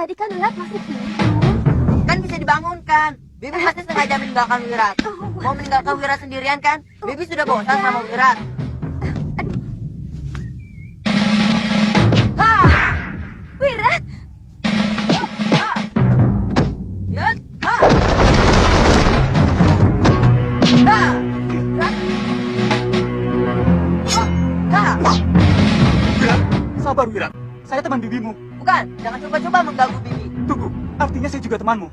Tadi kan Wirat masih tidur. Kan bisa dibangunkan. Bibi pasti sengaja meninggalkan Wirat. Mau meninggalkan Wirat sendirian kan? Bibi sudah bosan sama Wirat. Wirat! Wirat, sabar Wirat. Saya teman bibimu. Bukan, jangan coba-coba mengganggu Bibi. Tunggu, artinya saya juga temanmu.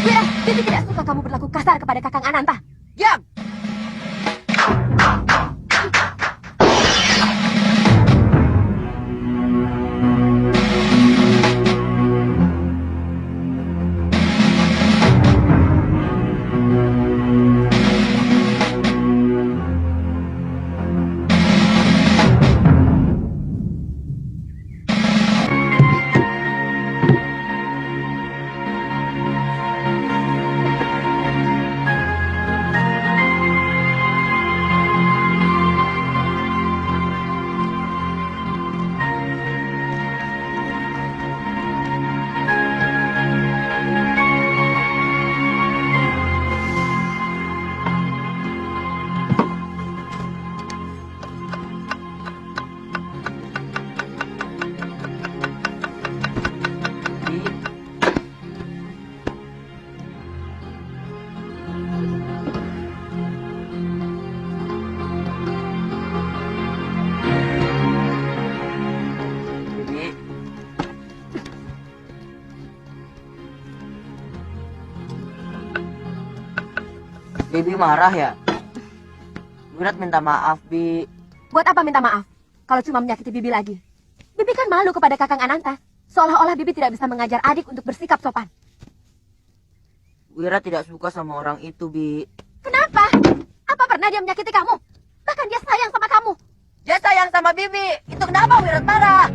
Wirat, Bibi tidak suka kamu berlaku kasar kepada Kakang Ananta. Diam! Bibi marah ya? Wirat minta maaf, Bi. Buat apa minta maaf? Kalau cuma menyakiti Bibi lagi. Bibi kan malu kepada Kakang Ananta. Seolah-olah Bibi tidak bisa mengajar adik untuk bersikap sopan. Wirat tidak suka sama orang itu, Bi. Kenapa? Apa pernah dia menyakiti kamu? Bahkan dia sayang sama kamu. Dia sayang sama Bibi. Itu kenapa Wirat marah?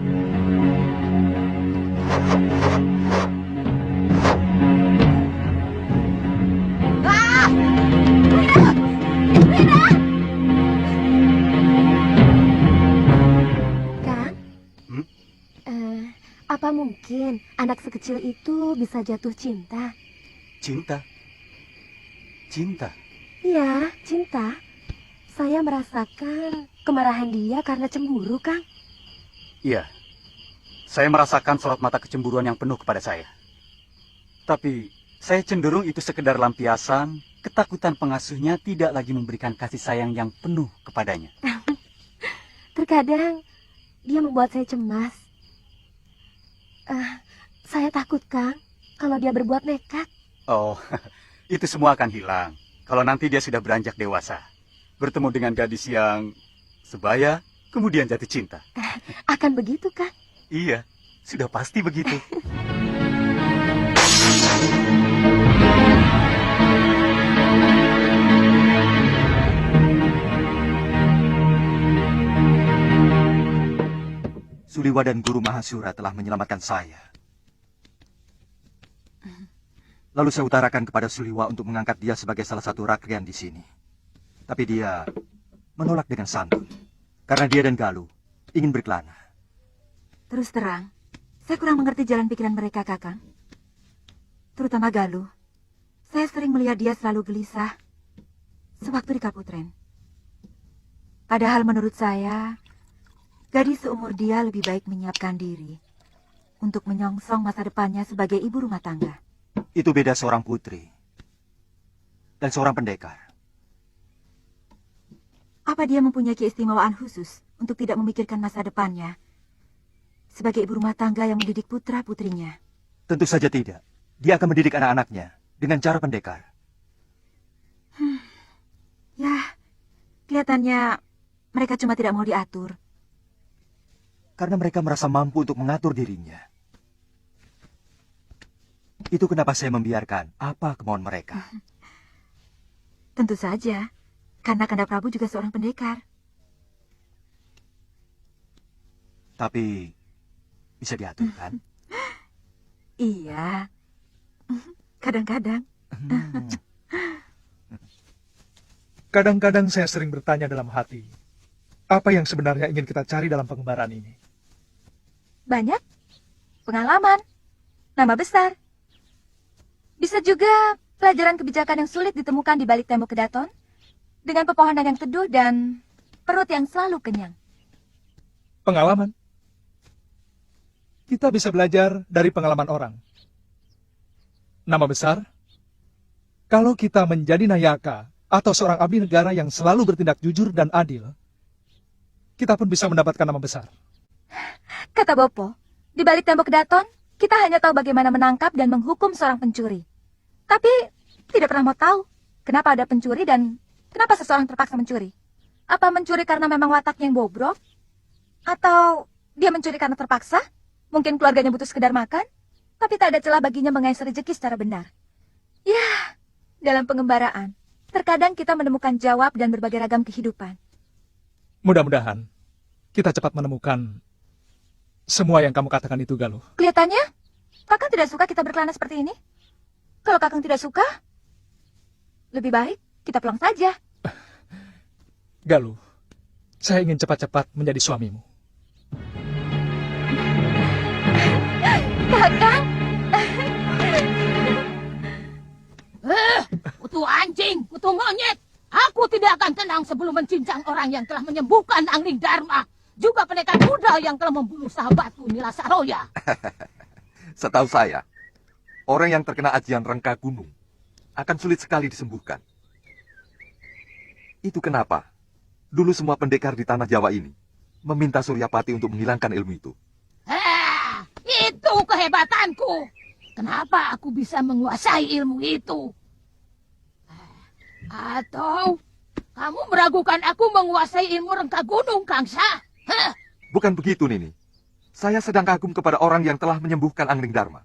Kang, apa mungkin anak sekecil itu bisa jatuh cinta? Cinta? Cinta? Iya, cinta. Saya merasakan kemarahan dia karena cemburu, Kang. Iya. Saya merasakan sorot mata kecemburuan yang penuh kepada saya. Tapi saya cenderung itu sekedar lampiasan, ketakutan pengasuhnya tidak lagi memberikan kasih sayang yang penuh kepadanya. Terkadang dia membuat saya cemas. Saya takut, Kang, kalau dia berbuat nekat. Oh, itu semua akan hilang kalau nanti dia sudah beranjak dewasa. Bertemu dengan gadis yang sebaya, kemudian jatuh cinta. Akan begitu, Kang? Iya, sudah pasti begitu. Suliwa dan Guru Mahasura telah menyelamatkan saya. Lalu saya utarakan kepada Suliwa untuk mengangkat dia sebagai salah satu rakrian di sini. Tapi dia menolak dengan santun. Karena dia dan Galuh ingin berkelana. Terus terang, saya kurang mengerti jalan pikiran mereka, Kakang. Terutama Galuh. Saya sering melihat dia selalu gelisah sewaktu di Kaputren. Padahal menurut saya, gadis seumur dia lebih baik menyiapkan diri untuk menyongsong masa depannya sebagai ibu rumah tangga. Itu beda seorang putri dan seorang pendekar. Apa dia mempunyai keistimewaan khusus untuk tidak memikirkan masa depannya sebagai ibu rumah tangga yang mendidik putra-putrinya? Tentu saja tidak. Dia akan mendidik anak-anaknya dengan cara pendekar. Ya, kelihatannya mereka cuma tidak mau diatur. Karena mereka merasa mampu untuk mengatur dirinya. Itu kenapa saya membiarkan apa kemauan mereka. Tentu saja, karena Kanda Prabu juga seorang pendekar. Tapi bisa diatur kan? Iya. Kadang-kadang. Kadang-kadang saya sering bertanya dalam hati, apa yang sebenarnya ingin kita cari dalam pengembaraan ini? Banyak. Pengalaman. Nama besar. Bisa juga pelajaran kebijakan yang sulit ditemukan di balik tembok kedaton. Dengan pepohonan yang teduh dan perut yang selalu kenyang. Pengalaman. Kita bisa belajar dari pengalaman orang. Nama besar. Kalau kita menjadi Nayaka atau seorang abdi negara yang selalu bertindak jujur dan adil, kita pun bisa mendapatkan nama besar. Kata Bopo, di balik tembok kedaton, kita hanya tahu bagaimana menangkap dan menghukum seorang pencuri. Tapi tidak pernah mau tahu kenapa ada pencuri dan kenapa seseorang terpaksa mencuri. Apa mencuri karena memang wataknya yang bobrok? Atau dia mencuri karena terpaksa? Mungkin keluarganya butuh sekedar makan, tapi tak ada celah baginya mengais rezeki secara benar. Ya, dalam pengembaraan, terkadang kita menemukan jawab dan berbagai ragam kehidupan. Mudah-mudahan kita cepat menemukan semua yang kamu katakan itu, Galuh. Kelihatannya, Kakang tidak suka kita berkelana seperti ini. Kalau Kakang tidak suka, lebih baik kita pulang saja. Galuh, saya ingin cepat-cepat menjadi suamimu. Kakang, Kutu anjing, kutu monyet. Aku tidak akan tenang sebelum mencincang orang yang telah menyembuhkan Angling Dharma. Juga pendekar muda yang telah membunuh sahabatku Nila Saroya. Setahu saya, orang yang terkena ajian rengka gunung akan sulit sekali disembuhkan. Itu kenapa dulu semua pendekar di tanah Jawa ini meminta Suryapati untuk menghilangkan ilmu itu. Itu kehebatanku. Kenapa aku bisa menguasai ilmu itu? Atau kamu meragukan aku menguasai ilmu rengka gunung, Kangsa? Bukan begitu, Nini. Saya sedang kagum kepada orang yang telah menyembuhkan Angling Dharma.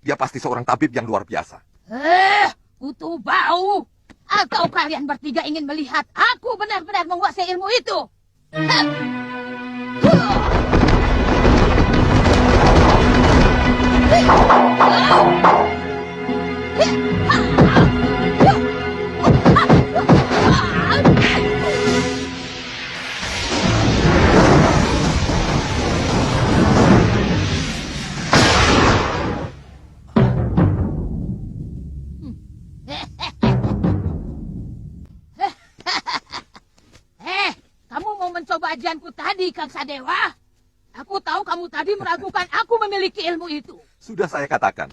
Dia pasti seorang tabib yang luar biasa. Kutu bau. Atau kalian bertiga ingin melihat aku benar-benar menguasai ilmu itu? Kamu mau mencoba ajianku tadi, Kang Sadewa? Aku tahu kamu tadi meragukan aku memiliki ilmu itu. Sudah saya katakan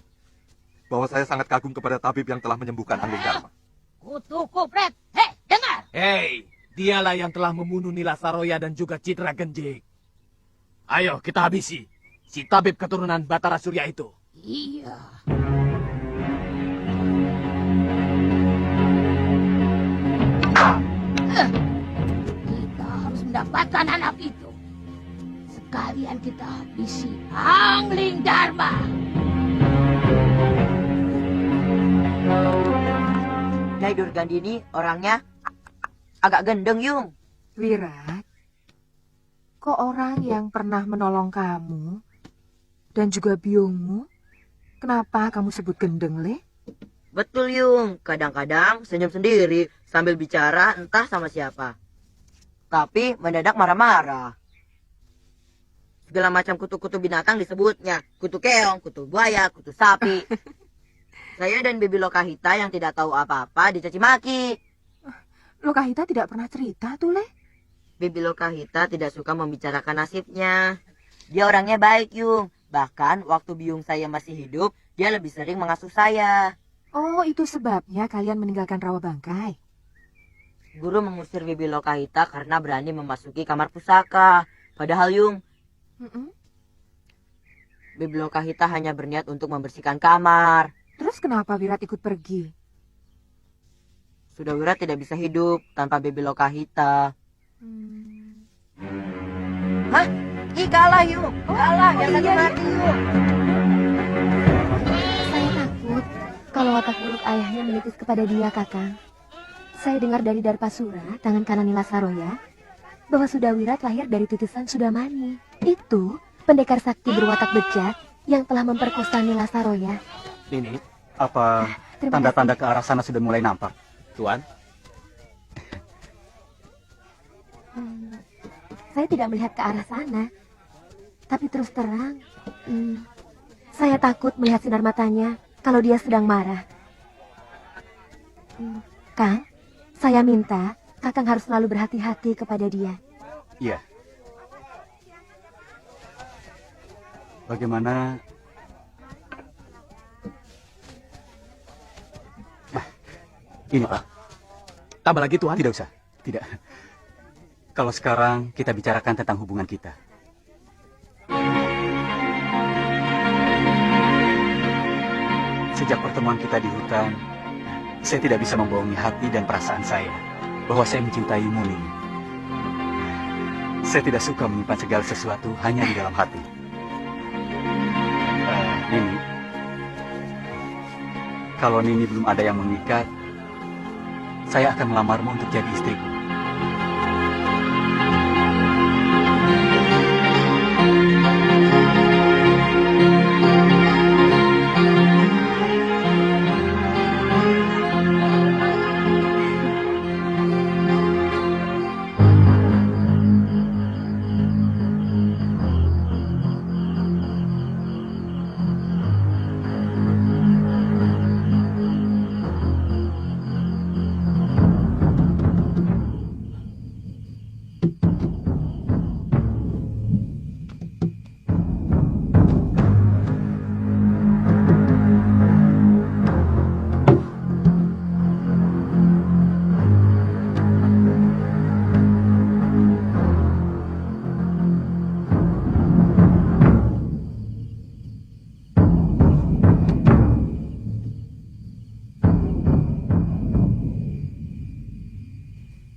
bahwa saya sangat kagum kepada tabib yang telah menyembuhkan Angling Dharma. Kutu kupret. Dengar. Dialah yang telah membunuh Nila Saroya dan juga Citra Genjik. Ayo kita habisi si tabib keturunan Batara Surya itu. Iya. Kita harus mendapatkan anak itu. Sekalian kita habisi Angling Dharma. Nyai Durgandini orangnya agak gendeng, Yung. Wirat, kok orang yang pernah menolong kamu dan juga biungmu, kenapa kamu sebut gendeng, Le? Betul, Yung. Kadang-kadang senyum sendiri sambil bicara entah sama siapa. Tapi mendadak marah-marah. Segala macam kutu-kutu binatang disebutnya. Kutu keong, kutu buaya, kutu sapi. Saya dan Bibi Lokahita yang tidak tahu apa-apa dicaci maki. Lokahita tidak pernah cerita tuh, Le. Bibi Lokahita tidak suka membicarakan nasibnya. Dia orangnya baik, Yung. Bahkan waktu biung saya masih hidup, dia lebih sering mengasuh saya. Oh, itu sebabnya kalian meninggalkan Rawa Bangkai. Guru mengusir Bibi Lokahita karena berani memasuki kamar pusaka. Padahal, Yung, Bibi Lokahita hanya berniat untuk membersihkan kamar. Terus kenapa Wirat ikut pergi? Sudah Wirat tidak bisa hidup tanpa Bibi Lokahita. Hah? Kalah, Yung. Kalah. Yang satu mati, Yung. Saya takut kalau watak buruk ayahnya menitis kepada dia, Kakang. Saya dengar dari Darpasura, tangan kanan Nila Saroya, bahwa Sudawirat lahir dari titisan Sudamani. Itu pendekar sakti berwatak bejat yang telah memperkosa Nila Saroya. Nini, Apa Terima tanda-tanda ke arah sana sudah mulai nampak? Tuan. Saya tidak melihat ke arah sana. Tapi terus terang, saya takut melihat sinar matanya kalau dia sedang marah. Kang, saya minta Kakang harus selalu berhati-hati kepada dia. Iya. Bagaimana? Ini Pak. Tambah lagi, Tuan. Tidak usah. Tidak. Kalau sekarang kita bicarakan tentang hubungan kita. Sejak pertemuan kita di hutan, saya tidak bisa membohongi hati dan perasaan saya bahwa saya mencintaimu, Nini. Saya tidak suka menyimpan segala sesuatu hanya di dalam hati. Nini, kalau Nini belum ada yang mengikat, saya akan melamarmu untuk jadi istriku.